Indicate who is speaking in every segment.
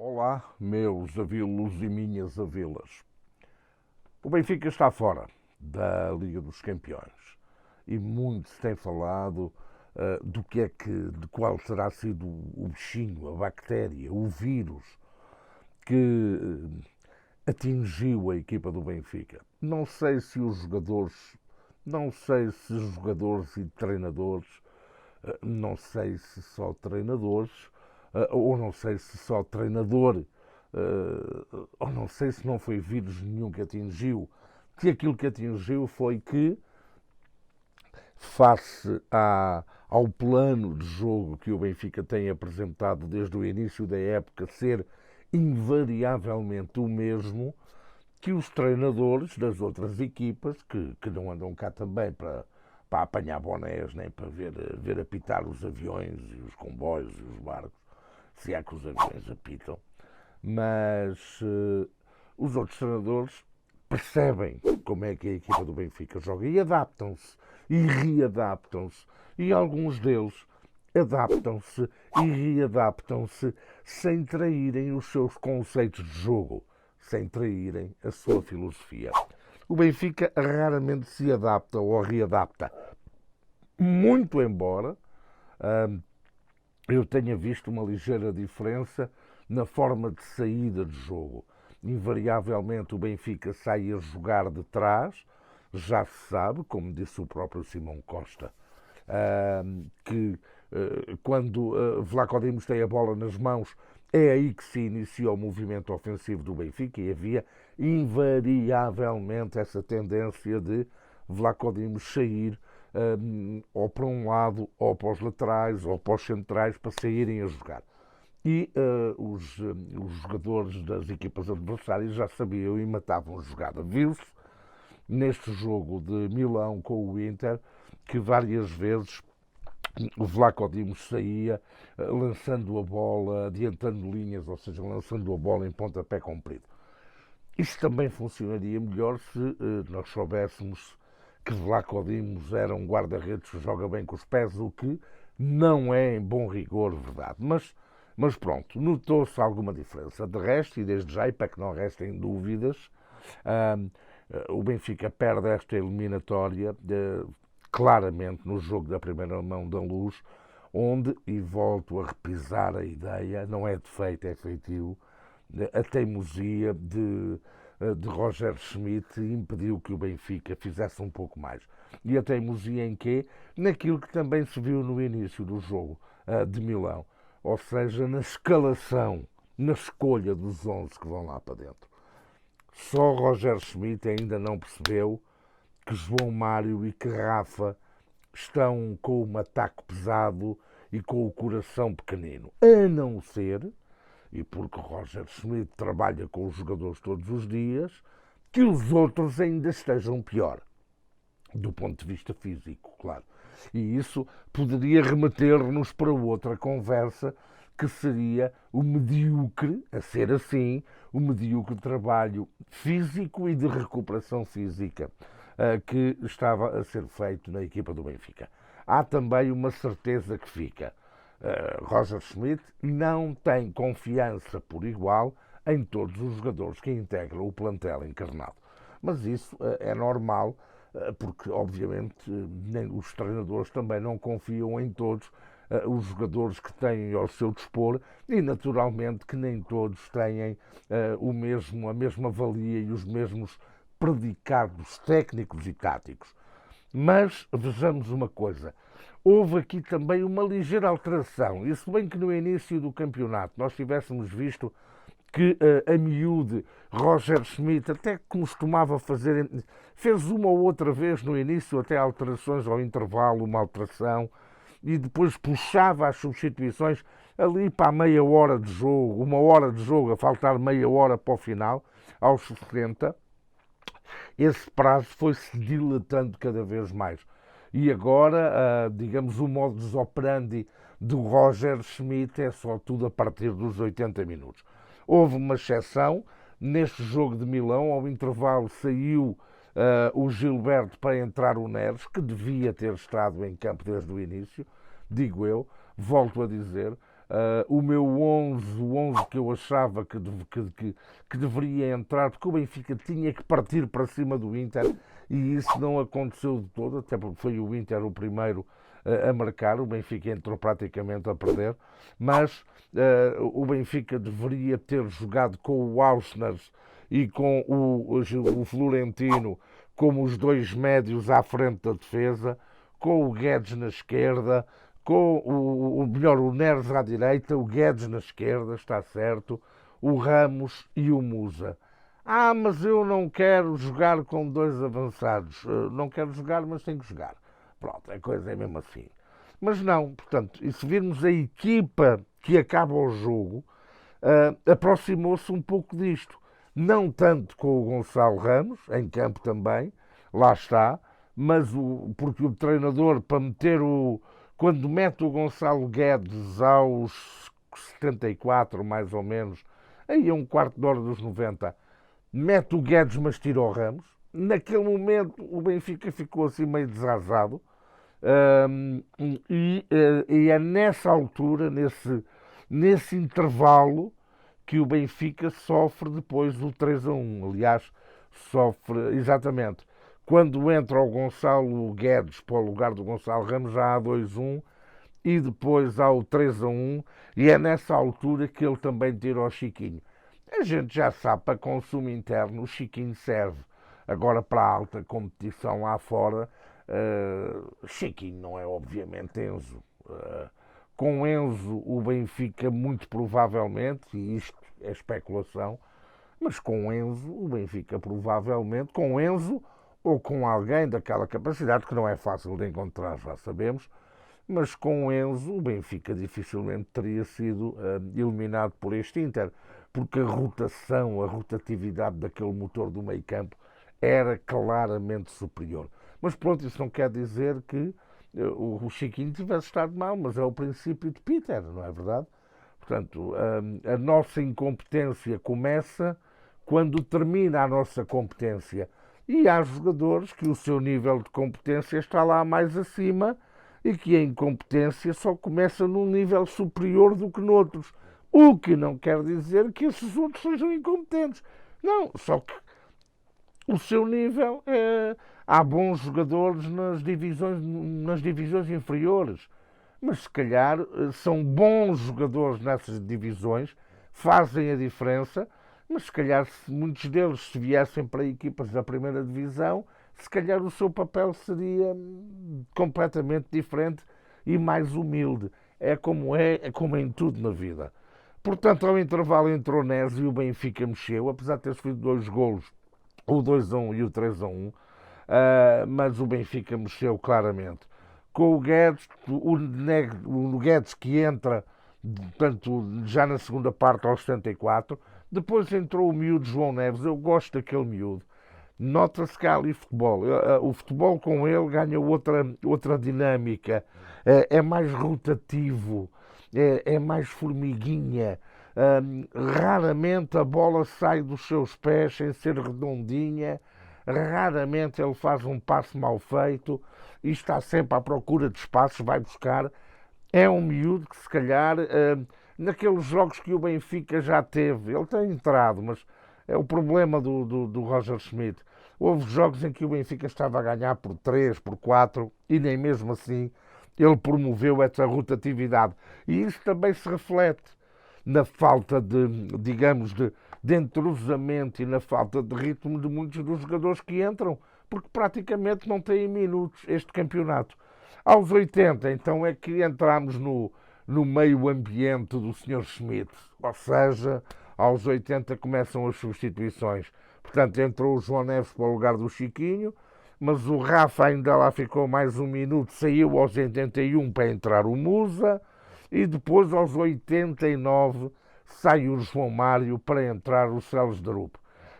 Speaker 1: Olá, meus avilos e minhas avilas. O Benfica está fora da Liga dos Campeões e muito se tem falado de qual terá sido o bichinho, a bactéria, o vírus que atingiu a equipa do Benfica. Não sei se jogadores e treinadores, não sei se só treinadores, ou não sei se só treinador, ou não sei se não foi vírus nenhum que atingiu, que aquilo que atingiu foi que, ao plano de jogo que o Benfica tem apresentado desde o início da época ser invariavelmente o mesmo, que os treinadores das outras equipas, que não andam cá também para apanhar bonés, nem para ver apitar os aviões e os comboios e os barcos, se é que os aviões apitam, mas os outros treinadores percebem como é que a equipa do Benfica joga e adaptam-se e readaptam-se, e alguns deles adaptam-se e readaptam-se sem traírem os seus conceitos de jogo, sem traírem a sua filosofia. O Benfica raramente se adapta ou readapta, muito embora eu tenha visto uma ligeira diferença na forma de saída de jogo. Invariavelmente o Benfica sai a jogar de trás, já se sabe, como disse o próprio Simão Costa, que quando Vlaco Dimos tem a bola nas mãos, é aí que se inicia o movimento ofensivo do Benfica e havia invariavelmente essa tendência de Vlaco Dimos sair ou para um lado, ou para os laterais, ou para os centrais, para saírem a jogar. E os jogadores das equipas adversárias já sabiam e matavam a jogada. Viu-se neste jogo de Milão com o Inter que várias vezes o Vlaco Dimos saía lançando a bola, adiantando linhas, ou seja, lançando a bola em pontapé comprido. Isto também funcionaria melhor se nós soubéssemos que Vlaco Dimos era um guarda-redes que joga bem com os pés, o que não é em bom rigor verdade. Mas pronto, notou-se alguma diferença. De resto, e desde já, e para que não restem dúvidas, o Benfica perde esta eliminatória claramente no jogo da primeira mão da Luz, onde, e volto a repisar a ideia, não é defeito, é feitio, a teimosia de Roger Schmidt impediu que o Benfica fizesse um pouco mais. E a teimosia em quê? Naquilo que também se viu no início do jogo de Milão, ou seja, na escalação, na escolha dos 11 que vão lá para dentro. Só Roger Schmidt ainda não percebeu que João Mário e que Rafa estão com um ataque pesado e com o coração pequenino. A não ser, e porque Roger Schmidt trabalha com os jogadores todos os dias, que os outros ainda estejam pior, do ponto de vista físico, claro. E isso poderia remeter-nos para outra conversa, que seria o medíocre, a ser assim, o medíocre trabalho físico e de recuperação física que estava a ser feito na equipa do Benfica. Há também uma certeza que fica. Roger Schmidt não tem confiança por igual em todos os jogadores que integram o plantel encarnado. Mas isso é normal, porque obviamente nem os treinadores também não confiam em todos os jogadores que têm ao seu dispor e naturalmente que nem todos têm a mesma valia e os mesmos predicados técnicos e táticos. Mas vejamos uma coisa, houve aqui também uma ligeira alteração. Isso bem que no início do campeonato nós tivéssemos visto que a miúde Roger Schmidt até costumava fazer, fez uma ou outra vez no início até alterações ao intervalo, uma alteração, e depois puxava as substituições ali para a meia hora de jogo, uma hora de jogo, a faltar meia hora para o final, aos 60, esse prazo foi-se dilatando cada vez mais. E agora, digamos, o modus operandi do Roger Schmidt é só tudo a partir dos 80 minutos. Houve uma exceção, neste jogo de Milão, ao intervalo saiu o Gilberto para entrar o Neres, que devia ter estado em campo desde o início, digo eu, volto a dizer, o meu 11, o 11 que eu achava que deveria entrar, porque o Benfica tinha que partir para cima do Inter e isso não aconteceu de todo, até porque foi o Inter o primeiro a marcar, o Benfica entrou praticamente a perder, mas o Benfica deveria ter jogado com o Auschner e com o Florentino como os dois médios à frente da defesa, com o Guedes na esquerda, com o Neres à direita, o Guedes na esquerda, está certo, o Ramos e o Musa. Ah, mas eu não quero jogar com dois avançados. Não quero jogar, mas tenho que jogar. Pronto, a coisa é mesmo assim. Mas não, portanto, e se virmos a equipa que acaba o jogo, aproximou-se um pouco disto. Não tanto com o Gonçalo Ramos, em campo também, lá está, mas porque o treinador, para meter quando mete o Gonçalo Guedes aos 74, mais ou menos, aí a um quarto de hora dos 90, mete o Guedes, mas tira o Ramos. Naquele momento o Benfica ficou assim meio desarrasado. E é nessa altura, nesse intervalo, que o Benfica sofre depois o 3-1. Aliás, sofre exatamente. Quando entra o Gonçalo Guedes para o lugar do Gonçalo Ramos, já há 2-1 e depois há o 3-1 e é nessa altura que ele também tira o Chiquinho. A gente já sabe, para consumo interno, o Chiquinho serve. Agora, para a alta competição lá fora, Chiquinho não é obviamente Enzo. Com Enzo, o Benfica, muito provavelmente, e isto é especulação, mas com Enzo, o Benfica provavelmente, com Enzo ou com alguém daquela capacidade, que não é fácil de encontrar, já sabemos, mas com Enzo, o Benfica dificilmente teria sido eliminado por este Inter, porque a rotação, a rotatividade daquele motor do meio campo era claramente superior. Mas pronto, isso não quer dizer que o Chiquinho tivesse estado mal, mas é o princípio de Peter, não é verdade? Portanto, a nossa incompetência começa quando termina a nossa competência. E há jogadores que o seu nível de competência está lá mais acima e que a incompetência só começa num nível superior do que noutros. O que não quer dizer que esses outros sejam incompetentes. Não, só que o seu nível é. Há bons jogadores nas divisões inferiores, mas se calhar são bons jogadores nessas divisões, fazem a diferença, mas se calhar se muitos deles se viessem para equipas da primeira divisão, se calhar o seu papel seria completamente diferente e mais humilde. É como em tudo na vida. Portanto, ao intervalo entrou Neres e o Benfica mexeu, apesar de ter sofrido 2 golos, o 2-1 e o 3-1, mas o Benfica mexeu claramente. Com o Guedes, o Guedes que entra, portanto, já na segunda parte aos 74, depois entrou o miúdo João Neves, eu gosto daquele miúdo. Nota-se que há ali futebol. O futebol com ele ganha outra dinâmica, é mais rotativo, é mais formiguinha. Raramente a bola sai dos seus pés sem ser redondinha, raramente ele faz um passo mal feito e está sempre à procura de espaços, vai buscar. É um miúdo que, se calhar, naqueles jogos que o Benfica já teve, ele tem entrado, mas é o problema do Roger Schmidt. Houve jogos em que o Benfica estava a ganhar por 3, por 4 e nem mesmo assim ele promoveu essa rotatividade. E isso também se reflete na falta digamos, de entrosamento e na falta de ritmo de muitos dos jogadores que entram, porque praticamente não têm minutos este campeonato. Aos 80, então, é que entramos no meio ambiente do Sr. Schmidt, ou seja, aos 80 começam as substituições. Portanto, entrou o João Neves para o lugar do Chiquinho, mas o Rafa ainda lá ficou mais um minuto, saiu aos 81 para entrar o Musa, e depois aos 89 sai o João Mário para entrar o Céus Drup.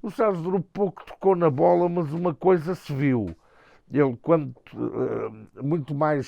Speaker 1: O Céus Drup pouco tocou na bola, mas uma coisa se viu. Ele, com muito mais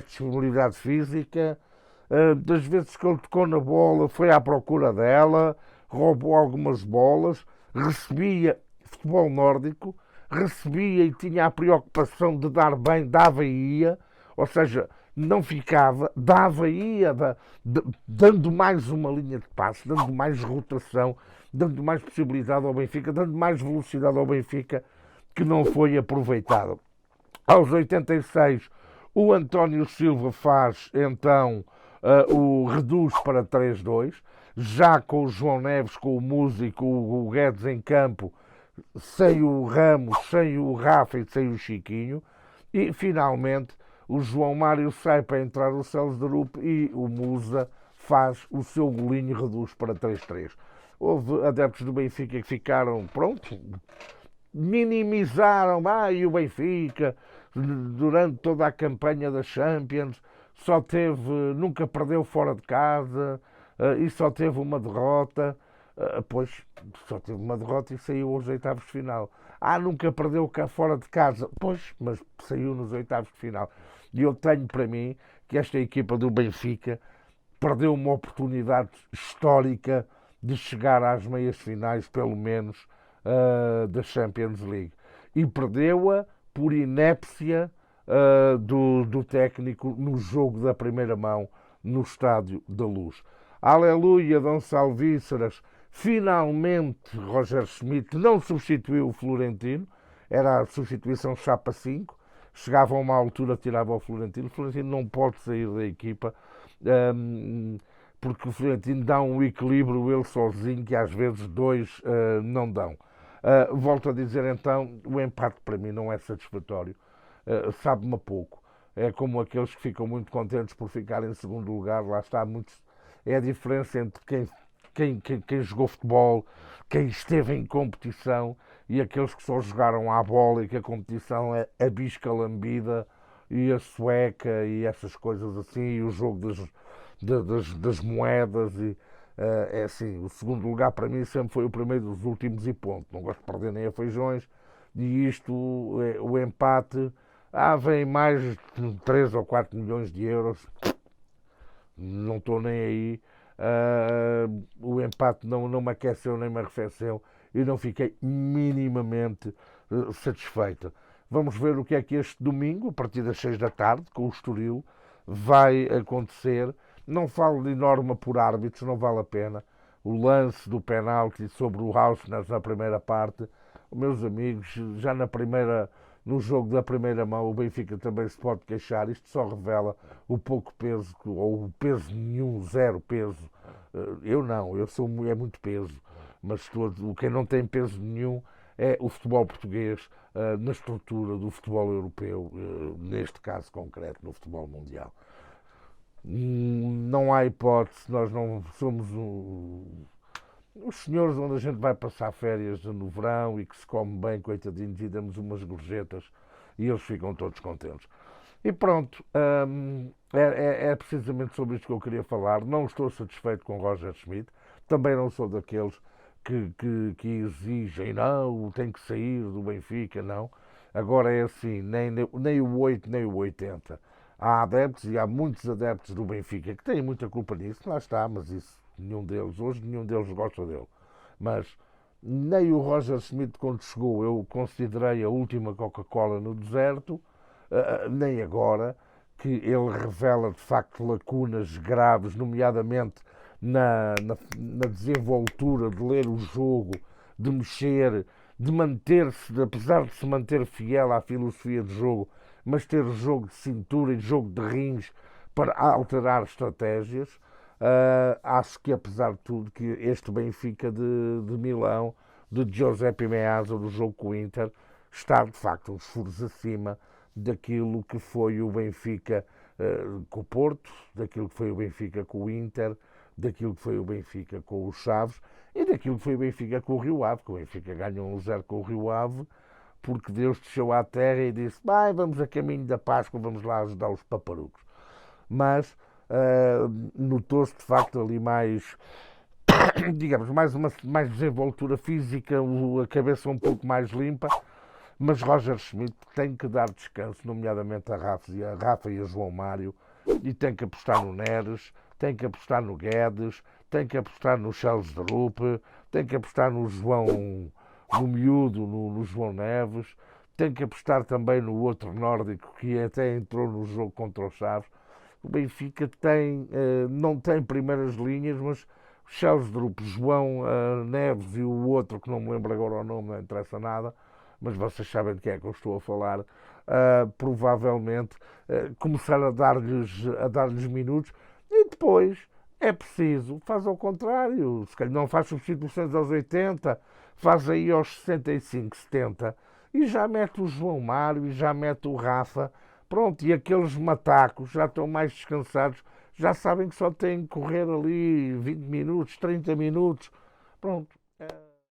Speaker 1: disponibilidade física, das vezes que ele tocou na bola, foi à procura dela, roubou algumas bolas, recebia futebol nórdico, recebia e tinha a preocupação de dar bem, dava e ia, ou seja, não ficava, dava, ia, dando mais uma linha de passe, dando mais rotação, dando mais possibilidade ao Benfica, dando mais velocidade ao Benfica, que não foi aproveitado. Aos 86, o António Silva faz então o reduz para 3-2, já com o João Neves, com o Músico, o Guedes em campo, sem o Ramos, sem o Rafa e sem o Chiquinho, e finalmente o João Mário sai para entrar o Céus de Rupe e o Musa faz o seu golinho e reduz para 3-3. Houve adeptos do Benfica que ficaram, pronto, minimizaram, e o Benfica, durante toda a campanha da Champions, só teve, nunca perdeu fora de casa e só teve uma derrota. Pois, só teve uma derrota e saiu aos oitavos de final. Nunca perdeu cá fora de casa. Pois, mas saiu nos oitavos de final. E eu tenho para mim que esta equipa do Benfica perdeu uma oportunidade histórica de chegar às meias finais, pelo menos, da Champions League. E perdeu-a por inépcia do técnico no jogo da primeira mão no Estádio da Luz. Aleluia, Dom Salvíceras. Finalmente, Roger Schmidt não substituiu o Florentino. Era a substituição chapa 5. Chegava a uma altura, tirava o Florentino. O Florentino não pode sair da equipa, porque o Florentino dá um equilíbrio ele sozinho que às vezes dois não dão. Volto a dizer então, o empate para mim não é satisfatório. Sabe-me a pouco. É como aqueles que ficam muito contentes por ficar em segundo lugar. Lá está, é a diferença entre quem jogou futebol, quem esteve em competição e aqueles que só jogaram à bola e que a competição é a bisca lambida e a sueca e essas coisas assim, e o jogo das moedas. É assim, o segundo lugar para mim sempre foi o primeiro dos últimos e ponto. Não gosto de perder nem a feijões. E isto, o empate, vem mais de 3 ou 4 milhões de euros. Não estou nem aí. O empate não me aqueceu nem me arrefeceu e não fiquei minimamente satisfeito. Vamos ver o que é que este domingo, a partir das 6 da tarde, com o Estoril, vai acontecer. Não falo de norma por árbitros, não vale a pena. O lance do penalti sobre o Hausner na primeira parte, meus amigos, já no jogo da primeira mão, o Benfica também se pode queixar. Isto só revela o pouco peso, ou o peso nenhum, zero peso. Eu não, é muito peso. Mas quem não tem peso nenhum é o futebol português na estrutura do futebol europeu, neste caso concreto, no futebol mundial. Não há hipótese, nós não somos os senhores onde a gente vai passar férias no verão e que se come bem, coitadinhos, e damos umas gorjetas e eles ficam todos contentes. E pronto, é precisamente sobre isto que eu queria falar. Não estou satisfeito com Roger Schmidt, também não sou daqueles que exigem, não, tem que sair do Benfica, não. Agora é assim, nem o 8 nem o 80. Há adeptos e há muitos adeptos do Benfica que têm muita culpa nisso, lá está, mas isso hoje nenhum deles gosta dele. Mas nem o Roger Schmidt, quando chegou, eu considerei a última Coca-Cola no deserto, nem agora, que ele revela de facto lacunas graves, nomeadamente na desenvoltura de ler o jogo, de mexer, de manter-se, apesar de se manter fiel à filosofia de jogo, mas ter jogo de cintura e jogo de rins para alterar estratégias. Acho que, apesar de tudo, que este Benfica de Milão, de Giuseppe Meazza, do jogo com o Inter, está de facto uns furos acima daquilo que foi o Benfica com o Porto, daquilo que foi o Benfica com o Inter, daquilo que foi o Benfica com o Chaves e daquilo que foi o Benfica com o Rio Ave, que o Benfica ganhou 1-0 com o Rio Ave, porque Deus desceu à terra e disse: vamos a caminho da Páscoa, vamos lá ajudar os paparucos. Mas notou-se de facto ali mais, digamos, mais desenvoltura física, a cabeça um pouco mais limpa. Mas Roger Schmidt tem que dar descanso, nomeadamente a Rafa e a João Mário, e tem que apostar no Neres, tem que apostar no Guedes, tem que apostar no Charles de Rupe, tem que apostar no miúdo, no João Neves, tem que apostar também no outro nórdico que até entrou no jogo contra o Chaves. o Benfica tem, não tem primeiras linhas, mas Sheldrup, João Neves e o outro, que não me lembro agora o nome, não interessa nada, mas vocês sabem de quem é que eu estou a falar, provavelmente começar a dar-lhes minutos e depois é preciso, faz ao contrário, se calhar não faz substituições aos 80, faz aí aos 65, 70 e já mete o João Mário e já mete o Rafa. Pronto, e aqueles matacos já estão mais descansados, já sabem que só têm que correr ali 20 minutos, 30 minutos. Pronto,